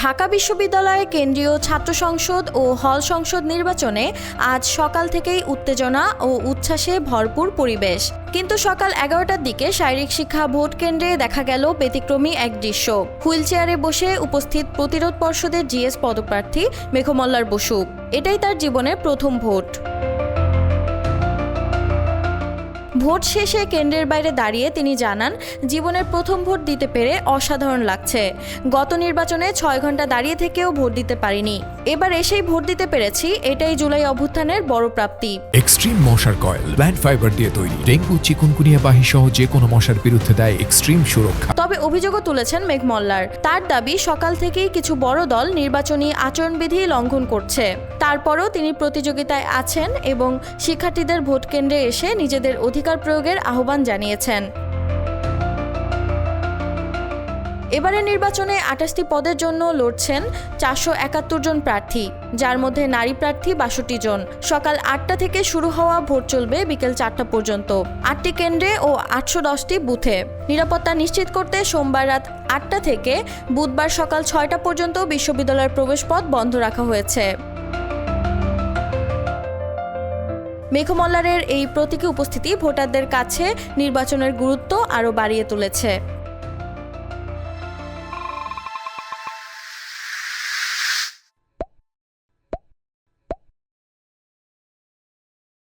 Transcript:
ঢাকা বিশ্ববিদ্যালয়ে কেন্দ্রীয় ছাত্র সংসদ ও হল সংসদ নির্বাচনে আজ সকাল থেকেই উত্তেজনা ও উচ্ছ্বাসে ভরপুর পরিবেশ। কিন্তু সকাল 11টার দিকে শারীরিক শিক্ষা ভোট কেন্দ্রে দেখা গেল ব্যতিক্রমী এক দৃশ্য। হুইলচেয়ারে বসে উপস্থিত প্রতিরোধ পর্ষদের জিএস পদপ্রার্থী মেঘমল্লার বসু। এটাই তার জীবনের প্রথম ভোট। ভোট শেষে কেন্দ্রের বাইরে দাঁড়িয়ে তিনি জানান, জীবনের প্রথম ভোট দিতে পেরে অসাধারণ লাগছে। গত নির্বাচনে 6 ঘন্টা দাঁড়িয়ে থেকেও ভোট দিতে পারিনি, এবার এসেই ভোট দিতে পেরেছি, এটাই জুলাই অভ্যুত্থানের বড় প্রাপ্তি। এক্সট্রিম মশার কয়েল প্ল্যান্ট ফাইবার দিয়ে তৈরি, ডেঙ্গু, চিকুনগুনিয়া বাহি সহ যে কোনো মশার বিরুদ্ধে দেয় এক্সট্রিম সুরক্ষা। তবে অভিযোগও তুলেছেন মেঘমল্লার। তার দাবি, সকাল থেকেই কিছু বড় দল নির্বাচনী আচরণবিধি লঙ্ঘন করছে। তারপরও তিনি প্রতিযোগিতায় আছেন এবং শিক্ষার্থীদের ভোট কেন্দ্রে এসে নিজেদের অধিকার প্রয়োগের আহ্বান জানিয়েছেন। এবারের নির্বাচনে 28টি পদের জন্য লড়ছেন 471 জন প্রার্থী, যার মধ্যে নারী প্রার্থী 62 জন। সকাল 8টা থেকে শুরু হওয়া ভোট চলবে বিকেল 4টা পর্যন্ত, 8টি কেন্দ্রে ও 810টি বুথে। নিরাপত্তা নিশ্চিত করতে সোমবার রাত 8টা থেকে বুধবার সকাল 6টা পর্যন্ত বিশ্ববিদ্যালয়ের প্রবেশপথ বন্ধ রাখা হয়েছে। মেঘমল্লারের এই প্রতীকী উপস্থিতি ভোটারদের কাছে নির্বাচনের গুরুত্ব আরও বাড়িয়ে তুলেছে।